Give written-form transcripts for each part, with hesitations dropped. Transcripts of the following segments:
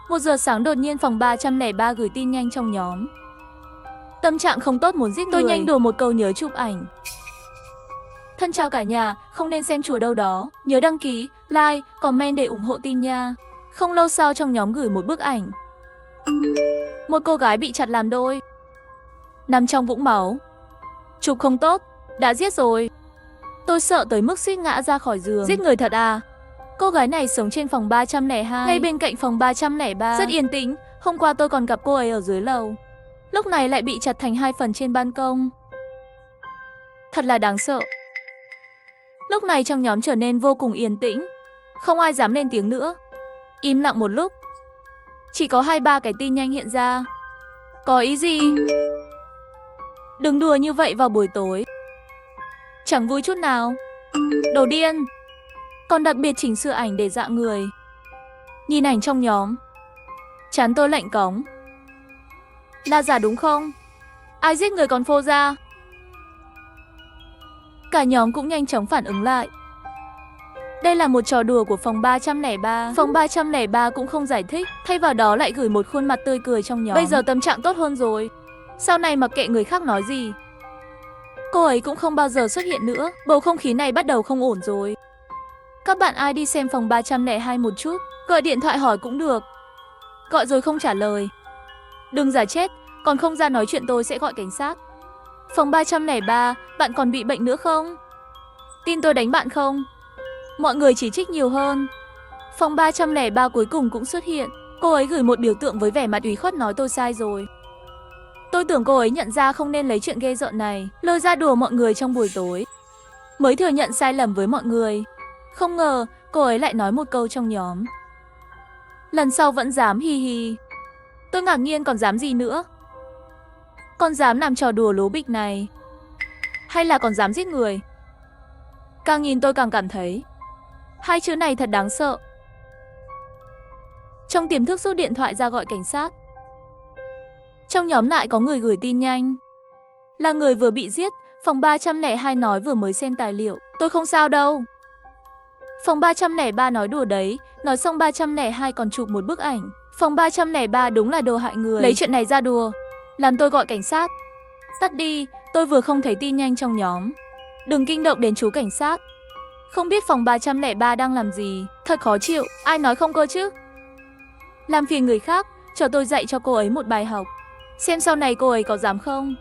1 giờ sáng đột nhiên phòng 303 gửi tin nhanh trong nhóm. Tâm trạng không tốt muốn giết người. Tôi nhanh đùa một câu nhớ chụp ảnh. Thân chào cả nhà, không nên xem chùa đâu đó. Nhớ đăng ký, like, comment để ủng hộ tin nha. Không lâu sau trong nhóm gửi một bức ảnh. Một cô gái bị chặt làm đôi, nằm trong vũng máu. Chụp không tốt, đã giết rồi. Tôi sợ tới mức suýt ngã ra khỏi giường. Giết người thật à? Cô gái này sống trên phòng 302, ngay bên cạnh phòng 303. Rất yên tĩnh, hôm qua tôi còn gặp cô ấy ở dưới lầu. Lúc này lại bị chặt thành 2 phần trên ban công. Thật là đáng sợ. Lúc này trong nhóm trở nên vô cùng yên tĩnh. Không ai dám lên tiếng nữa. Im lặng một lúc. Chỉ có 2-3 cái tin nhanh hiện ra. Có ý gì? Đừng đùa như vậy vào buổi tối. Chẳng vui chút nào. Đồ điên. Còn đặc biệt chỉnh sửa ảnh để dọa người. Nhìn ảnh trong nhóm, trán tôi lạnh cóng. Là giả đúng không? Ai giết người còn phô ra? Cả nhóm cũng nhanh chóng phản ứng lại. Đây là một trò đùa của phòng 303. Phòng 303 cũng không giải thích, thay vào đó lại gửi một khuôn mặt tươi cười trong nhóm. Bây giờ tâm trạng tốt hơn rồi. Sau này mặc kệ người khác nói gì, cô ấy cũng không bao giờ xuất hiện nữa. Bầu không khí này bắt đầu không ổn rồi. Các bạn ai đi xem phòng 302 một chút, gọi điện thoại hỏi cũng được. Gọi rồi không trả lời, đừng giả chết, còn không ra nói chuyện tôi sẽ gọi cảnh sát. Phòng 303, bạn còn bị bệnh nữa không? Tin tôi đánh bạn không? Mọi người chỉ trích nhiều hơn. Phòng 303 cuối cùng cũng xuất hiện. Cô ấy gửi một biểu tượng với vẻ mặt ủy khuất nói tôi sai rồi. Tôi tưởng cô ấy nhận ra không nên lấy chuyện ghê rợn này lôi ra đùa mọi người trong buổi tối, mới thừa nhận sai lầm với mọi người. Không ngờ cô ấy lại nói một câu trong nhóm. Lần sau vẫn dám, hi hi. Tôi ngạc nhiên, còn dám gì nữa? Còn dám làm trò đùa lố bịch này, hay là còn dám giết người? Càng nhìn tôi càng cảm thấy hai chữ này thật đáng sợ. Trong tiềm thức rút điện thoại ra gọi cảnh sát. Trong nhóm lại có người gửi tin nhanh. Là người vừa bị giết. Phòng 302 nói vừa mới xem tài liệu. Tôi không sao đâu. Phòng 303 nói đùa đấy. Nói xong 302 còn chụp một bức ảnh. Phòng 303 đúng là đồ hại người, lấy chuyện này ra đùa, làm tôi gọi cảnh sát. Tắt đi, tôi vừa không thấy tin nhanh trong nhóm. Đừng kinh động đến chú cảnh sát. Không biết phòng 303 đang làm gì. Thật khó chịu, ai nói không cơ chứ? Làm phiền người khác, cho tôi dạy cho cô ấy một bài học. Xem sau này cô ấy có dám không?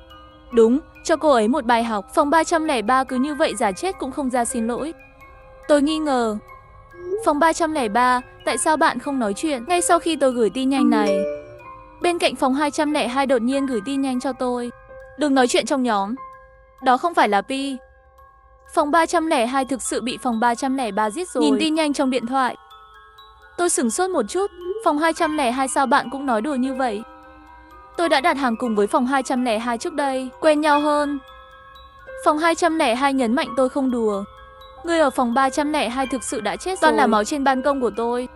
Đúng, cho cô ấy một bài học. Phòng 303 cứ như vậy giả chết cũng không ra xin lỗi. Tôi nghi ngờ. Phòng 303, tại sao bạn không nói chuyện ngay sau khi tôi gửi tin nhanh này? Bên cạnh phòng 202 đột nhiên gửi tin nhanh cho tôi. Đừng nói chuyện trong nhóm. Đó không phải là Pi. Phòng 302 thực sự bị phòng 303 giết rồi. Nhìn tin nhanh trong điện thoại, tôi sửng sốt một chút. Phòng 202 sao bạn cũng nói đùa như vậy? Tôi đã đặt hàng cùng với phòng 202 trước đây, quen nhau hơn. Phòng 202 nhấn mạnh tôi không đùa. Người ở phòng 302 thực sự đã chết rồi. Toàn là máu trên ban công của tôi.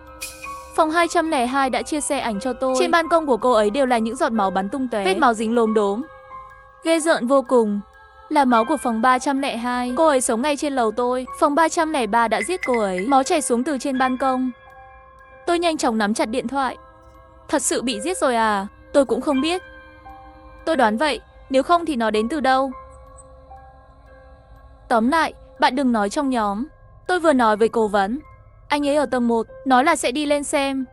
Phòng 202 đã chia sẻ ảnh cho tôi. Trên ban công của cô ấy đều là những giọt máu bắn tung tóe, vết máu dính lốm đốm. Ghê rợn vô cùng. Là máu của phòng 302. Cô ấy sống ngay trên lầu tôi. Phòng 303 đã giết cô ấy. Máu chảy xuống từ trên ban công. Tôi nhanh chóng nắm chặt điện thoại. Thật sự bị giết rồi à? Tôi cũng không biết. Tôi đoán vậy, nếu không thì nó đến từ đâu? Tóm lại, bạn đừng nói trong nhóm. Tôi vừa nói với cố vấn. Anh ấy ở tầng 1, nói là sẽ đi lên xem.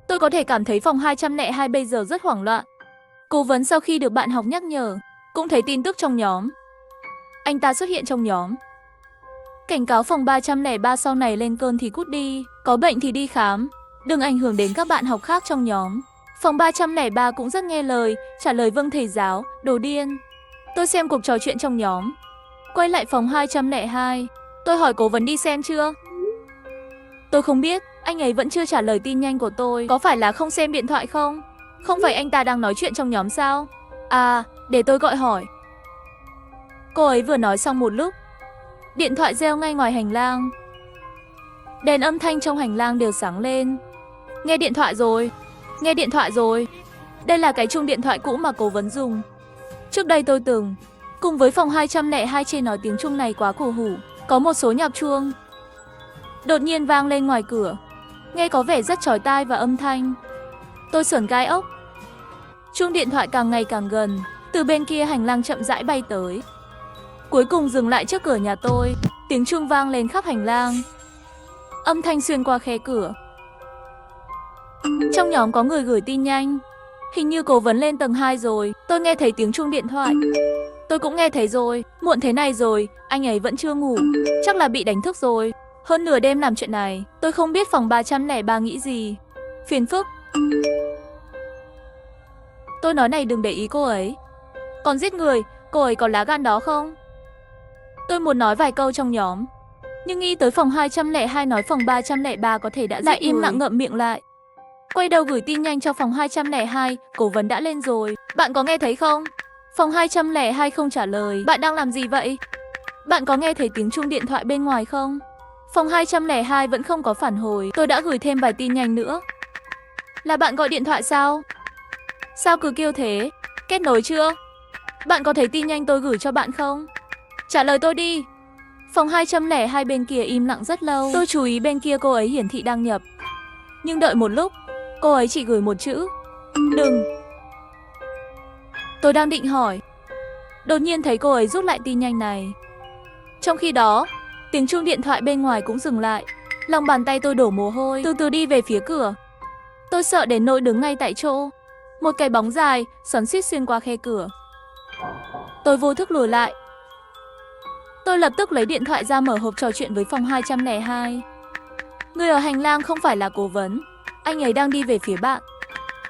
Tôi có thể cảm thấy phòng 202 bây giờ rất hoảng loạn. Cố vấn sau khi được bạn học nhắc nhở, cũng thấy tin tức trong nhóm. Anh ta xuất hiện trong nhóm. Cảnh cáo phòng 303 sau này lên cơn thì cút đi, có bệnh thì đi khám. Đừng ảnh hưởng đến các bạn học khác trong nhóm. Phòng 303 cũng rất nghe lời, trả lời vâng thầy giáo, đồ điên. Tôi xem cuộc trò chuyện trong nhóm. Quay lại phòng 202, tôi hỏi cố vấn đi xem chưa? Tôi không biết, anh ấy vẫn chưa trả lời tin nhanh của tôi. Có phải là không xem điện thoại không? Không phải anh ta đang nói chuyện trong nhóm sao? À, để tôi gọi hỏi. Cô ấy vừa nói xong một lúc, điện thoại reo ngay ngoài hành lang. Đèn âm thanh trong hành lang đều sáng lên. Nghe điện thoại rồi. Nghe điện thoại rồi. Đây là cái chuông điện thoại cũ mà cố vấn dùng. Trước đây tôi từng cùng với phòng 202 chê nói tiếng chuông này quá cổ hủ. Có một số nhạc chuông đột nhiên vang lên ngoài cửa, nghe có vẻ rất chói tai và âm thanh. Tôi sởn gai ốc. Chuông điện thoại càng ngày càng gần, từ bên kia hành lang chậm rãi bay tới. Cuối cùng dừng lại trước cửa nhà tôi, tiếng chuông vang lên khắp hành lang. Âm thanh xuyên qua khe cửa. Trong nhóm có người gửi tin nhanh. Hình như cố vấn lên tầng 2 rồi. Tôi nghe thấy tiếng chuông điện thoại. Tôi cũng nghe thấy rồi. Muộn thế này rồi, anh ấy vẫn chưa ngủ. Chắc là bị đánh thức rồi. Hơn nửa đêm làm chuyện này. Tôi không biết phòng 303 nghĩ gì. Phiền phức. Tôi nói này đừng để ý cô ấy. Còn giết người, cô ấy có lá gan đó không? Tôi muốn nói vài câu trong nhóm, nhưng nghĩ tới phòng 202 nói phòng 303 có thể đã lại im lặng ngậm miệng lại. Quay đầu gửi tin nhanh cho phòng 202, cố vấn đã lên rồi. Bạn có nghe thấy không? Phòng 202 không trả lời. Bạn đang làm gì vậy? Bạn có nghe thấy tiếng chuông điện thoại bên ngoài không? Phòng 202 vẫn không có phản hồi. Tôi đã gửi thêm vài tin nhanh nữa. Là bạn gọi điện thoại sao? Sao cứ kêu thế? Kết nối chưa? Bạn có thấy tin nhanh tôi gửi cho bạn không? Trả lời tôi đi. Phòng 202 bên kia im lặng rất lâu. Tôi chú ý bên kia cô ấy hiển thị đăng nhập. Nhưng đợi một lúc, cô ấy chỉ gửi một chữ: đừng. Tôi đang định hỏi, đột nhiên thấy cô ấy rút lại tin nhanh này. Trong khi đó, tiếng chuông điện thoại bên ngoài cũng dừng lại. Lòng bàn tay tôi đổ mồ hôi, từ từ đi về phía cửa. Tôi sợ đến nỗi đứng ngay tại chỗ. Một cái bóng dài xoắn xuýt xuyên qua khe cửa. Tôi vô thức lùi lại. Tôi lập tức lấy điện thoại ra mở hộp trò chuyện với phòng 202. Người ở hành lang không phải là cố vấn. Anh ấy đang đi về phía bạn.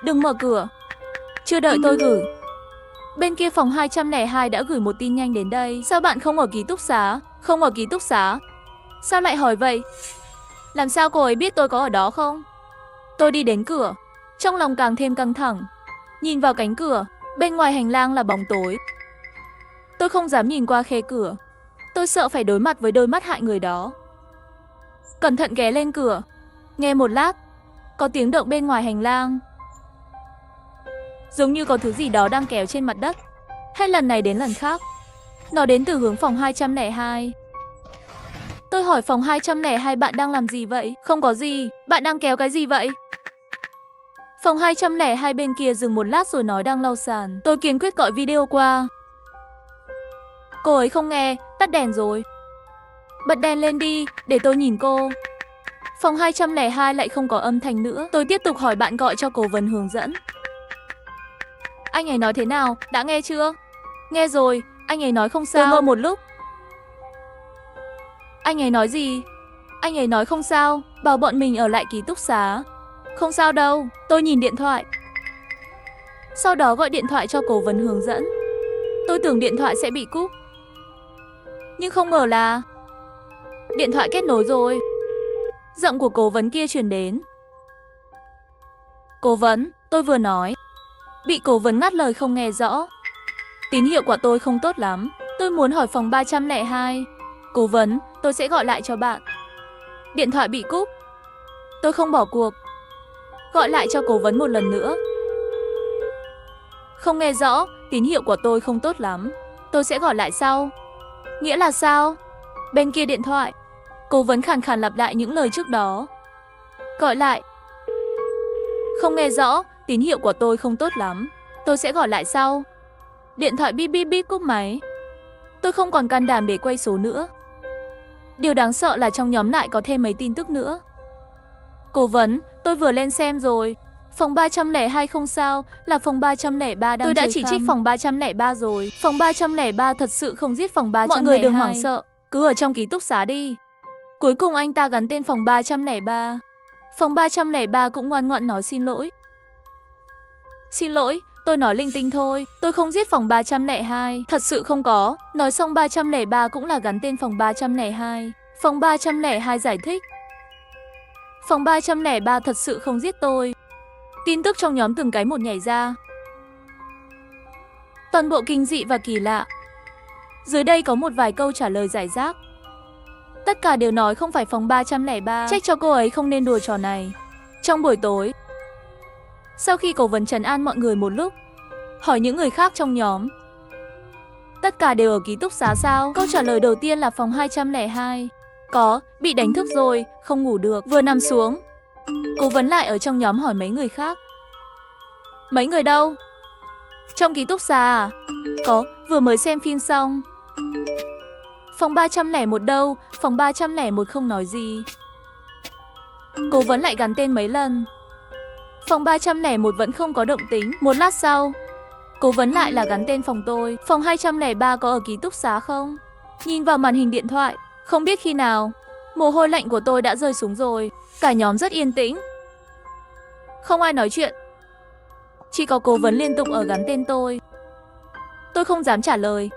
Đừng mở cửa. Chưa đợi tôi gửi, bên kia phòng 202 đã gửi một tin nhanh đến đây. Sao bạn không ở ký túc xá? Không ở ký túc xá? Sao lại hỏi vậy? Làm sao cô ấy biết tôi có ở đó không? Tôi đi đến cửa, trong lòng càng thêm căng thẳng. Nhìn vào cánh cửa, bên ngoài hành lang là bóng tối. Tôi không dám nhìn qua khe cửa. Tôi sợ phải đối mặt với đôi mắt hại người đó. Cẩn thận ghé lên cửa. Nghe một lát, có tiếng động bên ngoài hành lang. Giống như có thứ gì đó đang kéo trên mặt đất. Hết lần này đến lần khác, nó đến từ hướng phòng 202. Tôi hỏi phòng 202 bạn đang làm gì vậy? Không có gì, bạn đang kéo cái gì vậy? Phòng 202 bên kia dừng một lát rồi nói đang lau sàn. Tôi kiên quyết gọi video qua. Cô ấy không nghe, tắt đèn rồi. Bật đèn lên đi, để tôi nhìn cô. Phòng 202 lại không có âm thanh nữa. Tôi tiếp tục hỏi bạn gọi cho cố vấn hướng dẫn. Anh ấy nói thế nào, đã nghe chưa? Nghe rồi, anh ấy nói không sao. Tôi ngơ một lúc. Anh ấy nói gì? Anh ấy nói không sao, bảo bọn mình ở lại ký túc xá. Không sao đâu, tôi nhìn điện thoại. Sau đó gọi điện thoại cho cố vấn hướng dẫn. Tôi tưởng điện thoại sẽ bị cúp, nhưng không ngờ là điện thoại kết nối rồi. Giọng của cố vấn kia truyền đến. Cố vấn, tôi vừa nói. Bị cố vấn ngắt lời không nghe rõ. Tín hiệu của tôi không tốt lắm. Tôi muốn hỏi phòng 302. Cố vấn, tôi sẽ gọi lại cho bạn. Điện thoại bị cúp. Tôi không bỏ cuộc. Gọi lại cho cố vấn một lần nữa. Không nghe rõ, tín hiệu của tôi không tốt lắm. Tôi sẽ gọi lại sau. Nghĩa là sao? Bên kia điện thoại, cố vấn khàn khàn lặp lại những lời trước đó. Gọi lại. Không nghe rõ, tín hiệu của tôi không tốt lắm. Tôi sẽ gọi lại sau. Điện thoại bíp bíp bíp cúp máy. Tôi không còn can đảm để quay số nữa. Điều đáng sợ là trong nhóm lại có thêm mấy tin tức nữa. Cố vấn, tôi vừa lên xem rồi. Phòng 302 không sao, là phòng 303 đang. Tôi đã chỉ trích phòng 303 rồi. Phòng 303 thật sự không giết phòng 302. Mọi người đừng hoảng sợ, cứ ở trong ký túc xá đi. Cuối cùng anh ta gắn tên phòng 303. Phòng 303 cũng ngoan ngoãn nói xin lỗi. Xin lỗi, tôi nói linh tinh thôi. Tôi không giết phòng 302. Thật sự không có. Nói xong 303 cũng là gắn tên phòng 302. Phòng 302 giải thích. Phòng 303 thật sự không giết tôi. Tin tức trong nhóm từng cái một nhảy ra. Toàn bộ kinh dị và kỳ lạ. Dưới đây có một vài câu trả lời giải rác. Tất cả đều nói không phải phòng 303. Trách cho cô ấy không nên đùa trò này. Trong buổi tối, sau khi cố vấn trấn an mọi người một lúc, hỏi những người khác trong nhóm, tất cả đều ở ký túc xá sao? Câu trả lời đầu tiên là phòng 202. Có, bị đánh thức rồi, không ngủ được, vừa nằm xuống. Cố vấn lại ở trong nhóm hỏi mấy người khác. Mấy người đâu? Trong ký túc xá à? Có, vừa mới xem phim xong. Phòng 301 đâu? Phòng 301 không nói gì. Cố vấn lại gắn tên mấy lần. Phòng 301 vẫn không có động tính. Một lát sau, cố vấn lại là gắn tên phòng tôi. Phòng 203 có ở ký túc xá không? Nhìn vào màn hình điện thoại, không biết khi nào, mồ hôi lạnh của tôi đã rơi xuống rồi. Cả nhóm rất yên tĩnh. Không ai nói chuyện. Chỉ có cố vấn liên tục ở gắn tên tôi. Tôi không dám trả lời.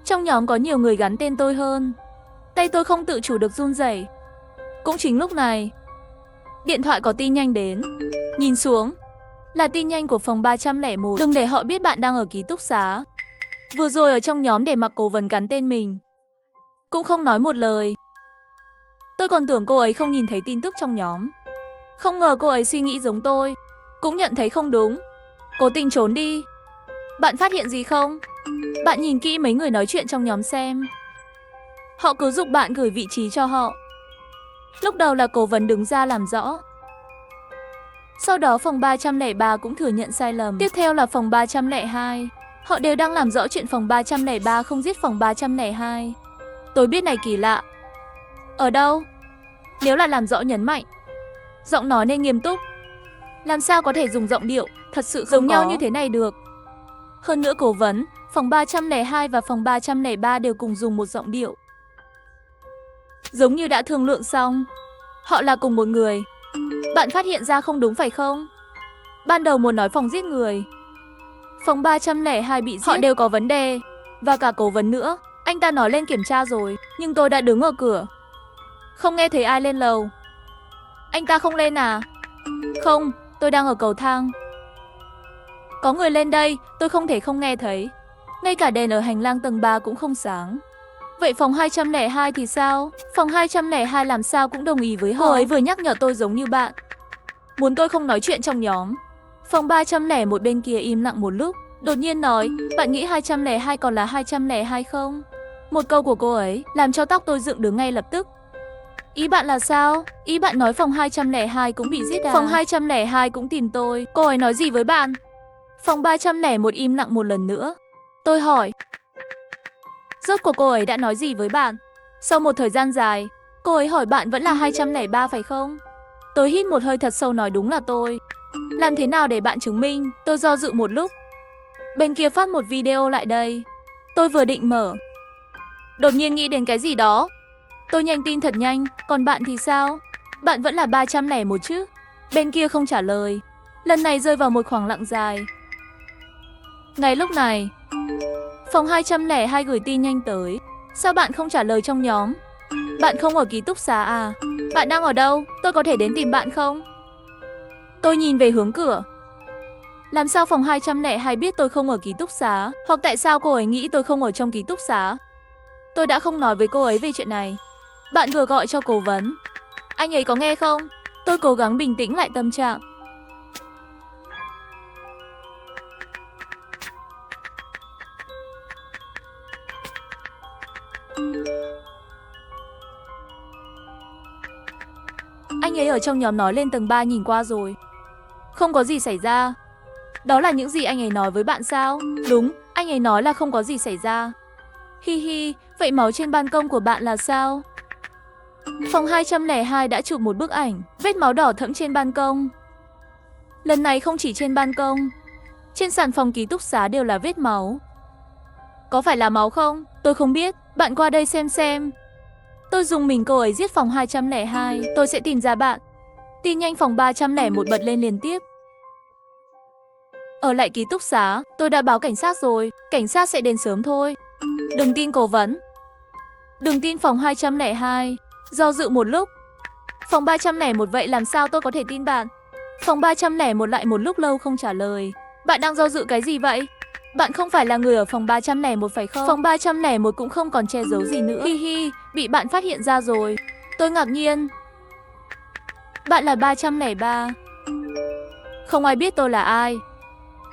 Trong nhóm có nhiều người gắn tên tôi hơn. Tay tôi không tự chủ được run rẩy. Cũng chính lúc này, điện thoại có tin nhanh đến. Nhìn xuống, là tin nhanh của phòng 301. Đừng để họ biết bạn đang ở ký túc xá. Vừa rồi ở trong nhóm để mặc cố vấn gắn tên mình, cũng không nói một lời. Tôi còn tưởng cô ấy không nhìn thấy tin tức trong nhóm. Không ngờ cô ấy suy nghĩ giống tôi, cũng nhận thấy không đúng, cố tình trốn đi. Bạn phát hiện gì không? Bạn nhìn kỹ mấy người nói chuyện trong nhóm xem. Họ cứ giục bạn gửi vị trí cho họ. Lúc đầu là cố vấn đứng ra làm rõ. Sau đó phòng 303 cũng thừa nhận sai lầm. Tiếp theo là phòng 302. Họ đều đang làm rõ chuyện phòng 303 không giết phòng 302. Tôi biết này kỳ lạ. Ở đâu? Nếu là làm rõ nhấn mạnh. Giọng nói nên nghiêm túc. Làm sao có thể dùng giọng điệu thật sự giống nhau như thế này được? Hơn nữa cố vấn, phòng 302 và phòng 303 đều cùng dùng một giọng điệu. Giống như đã thương lượng xong. Họ là cùng một người. Bạn phát hiện ra không đúng phải không? Ban đầu muốn nói phòng giết người. Phòng 302 bị giết. Họ đều có vấn đề. Và cả cố vấn nữa. Anh ta nói lên kiểm tra rồi. Nhưng tôi đã đứng ở cửa. Không nghe thấy ai lên lầu. Anh ta không lên à? Không, tôi đang ở cầu thang. Có người lên đây, tôi không thể không nghe thấy. Ngay cả đèn ở hành lang tầng 3 cũng không sáng. Vậy phòng 202 thì sao? Phòng 202 làm sao cũng đồng ý với họ. Cô ấy vừa nhắc nhở tôi giống như bạn. Muốn tôi không nói chuyện trong nhóm. Phòng 301 bên kia im lặng một lúc. Đột nhiên nói, bạn nghĩ 202 còn là 202 không? Một câu của cô ấy làm cho tóc tôi dựng đứng ngay lập tức. Ý bạn là sao? Ý bạn nói phòng 202 cũng bị giết à? Phòng 202 cũng tìm tôi. Cô ấy nói gì với bạn? Phòng 301 im lặng một lần nữa. Tôi hỏi. Rốt cuộc cô ấy đã nói gì với bạn? Sau một thời gian dài, cô ấy hỏi bạn vẫn là 203 phải không? Tôi hít một hơi thật sâu nói đúng là tôi. Làm thế nào để bạn chứng minh? Tôi do dự một lúc. Bên kia phát một video lại đây. Tôi vừa định mở. Đột nhiên nghĩ đến cái gì đó. Tôi nhanh tin thật nhanh, còn bạn thì sao? Bạn vẫn là 301 chứ? Bên kia không trả lời. Lần này rơi vào một khoảng lặng dài. Ngay lúc này, phòng 202 gửi tin nhanh tới. Sao bạn không trả lời trong nhóm? Bạn không ở ký túc xá à? Bạn đang ở đâu? Tôi có thể đến tìm bạn không? Tôi nhìn về hướng cửa. Làm sao phòng 202 biết tôi không ở ký túc xá? Hoặc tại sao cô ấy nghĩ tôi không ở trong ký túc xá? Tôi đã không nói với cô ấy về chuyện này. Bạn vừa gọi cho cố vấn. Anh ấy có nghe không? Tôi cố gắng bình tĩnh lại tâm trạng. Anh ấy ở trong nhóm nói lên tầng 3 nhìn qua rồi. Không có gì xảy ra. Đó là những gì anh ấy nói với bạn sao? Đúng, anh ấy nói là không có gì xảy ra. Hi hi, vậy máu trên ban công của bạn là sao? Phòng 202 đã chụp một bức ảnh, vết máu đỏ thẫm trên ban công. Lần này không chỉ trên ban công, trên sàn phòng ký túc xá đều là vết máu. Có phải là máu không? Tôi không biết, bạn qua đây xem. Tôi dùng mình cô ấy giết phòng 202, tôi sẽ tìm ra bạn. Tin nhanh phòng 301 bật lên liên tiếp. Ở lại ký túc xá, tôi đã báo cảnh sát rồi, cảnh sát sẽ đến sớm thôi. Đừng tin cố vấn. Đừng tin phòng 202. Do dự một lúc. Phòng 301 vậy làm sao tôi có thể tin bạn? Phòng 301 lại một lúc lâu không trả lời. Bạn đang do dự cái gì vậy? Bạn không phải là người ở phòng 301 phải không? Phòng 301 cũng không còn che giấu gì nữa. Hi hi, bị bạn phát hiện ra rồi. Tôi ngạc nhiên. Bạn là 303. Không ai biết tôi là ai.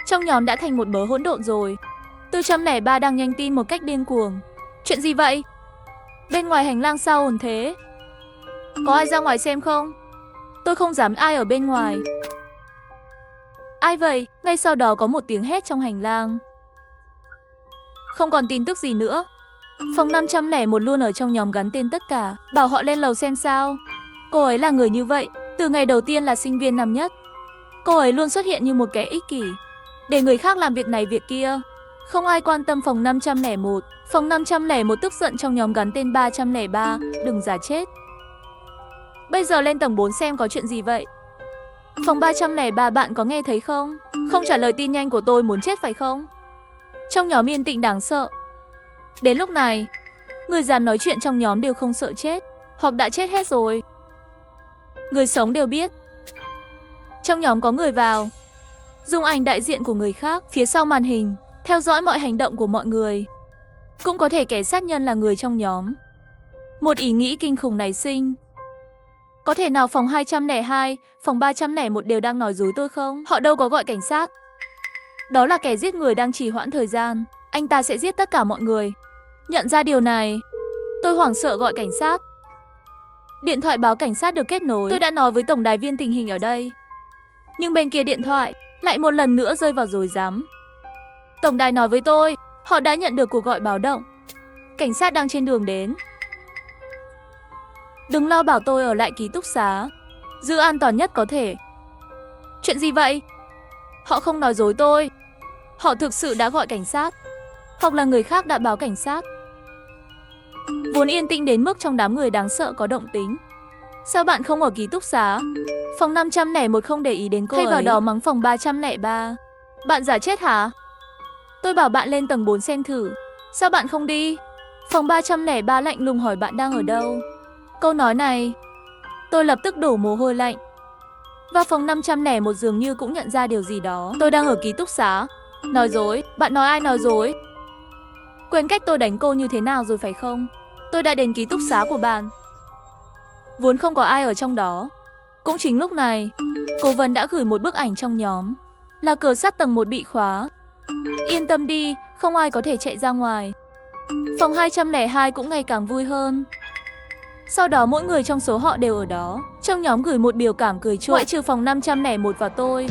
Trong nhóm đã thành một bớ hỗn độn rồi. 403 đang nhanh tin một cách điên cuồng. Chuyện gì vậy? Bên ngoài hành lang sao ồn thế? Có ai ra ngoài xem không? Tôi không dám ai ở bên ngoài. Ai vậy? Ngay sau đó có một tiếng hét trong hành lang. Không còn tin tức gì nữa. Phòng 501 luôn ở trong nhóm gắn tên tất cả, bảo họ lên lầu xem sao. Cô ấy là người như vậy, từ ngày đầu tiên là sinh viên năm nhất. Cô ấy luôn xuất hiện như một kẻ ích kỷ, để người khác làm việc này việc kia. Không ai quan tâm phòng 501. Phòng 501 tức giận trong nhóm gắn tên 303, đừng giả chết. Bây giờ lên tầng 4 xem có chuyện gì vậy. Phòng 303 bạn có nghe thấy không? Không trả lời tin nhanh của tôi muốn chết phải không? Trong nhóm yên tĩnh đáng sợ. Đến lúc này, người dám nói chuyện trong nhóm đều không sợ chết, hoặc đã chết hết rồi. Người sống đều biết. Trong nhóm có người vào, dùng ảnh đại diện của người khác phía sau màn hình, theo dõi mọi hành động của mọi người. Cũng có thể kẻ sát nhân là người trong nhóm. Một ý nghĩ kinh khủng nảy sinh. Có thể nào phòng 202, phòng 301 đều đang nói dối tôi không? Họ đâu có gọi cảnh sát. Đó là kẻ giết người đang trì hoãn thời gian. Anh ta sẽ giết tất cả mọi người. Nhận ra điều này, tôi hoảng sợ gọi cảnh sát. Điện thoại báo cảnh sát được kết nối. Tôi đã nói với tổng đài viên tình hình ở đây, nhưng bên kia điện thoại lại một lần nữa rơi vào rối rắm. Tổng đài nói với tôi, họ đã nhận được cuộc gọi báo động. Cảnh sát đang trên đường đến. Đừng lo, bảo tôi ở lại ký túc xá, giữ an toàn nhất có thể. Chuyện gì vậy? Họ không nói dối tôi. Họ thực sự đã gọi cảnh sát, hoặc là người khác đã báo cảnh sát. Vốn yên tĩnh đến mức trong đám người đáng sợ có động tính. Sao bạn không ở ký túc xá? Phòng 501 không để ý đến cô ấy, thay vào đó mắng phòng 303. Bạn giả chết hả? Tôi bảo bạn lên tầng 4 xem thử. Sao bạn không đi? Phòng 303 lạnh lùng hỏi bạn đang ở đâu. Câu nói này, tôi lập tức đổ mồ hôi lạnh. Và phòng 501 dường như cũng nhận ra điều gì đó. Tôi đang ở ký túc xá. Nói dối, bạn nói ai nói dối? Quên cách tôi đánh cô như thế nào rồi phải không? Tôi đã đến ký túc xá của bạn. Vốn không có ai ở trong đó. Cũng chính lúc này, Cố Vấn đã gửi một bức ảnh trong nhóm, là cửa sắt tầng 1 bị khóa. Yên tâm đi, không ai có thể chạy ra ngoài. Phòng 202 cũng ngày càng vui hơn. Sau đó mỗi người trong số họ đều ở đó. Trong nhóm gửi một biểu cảm cười chua, ngoại trừ phòng 501 và tôi.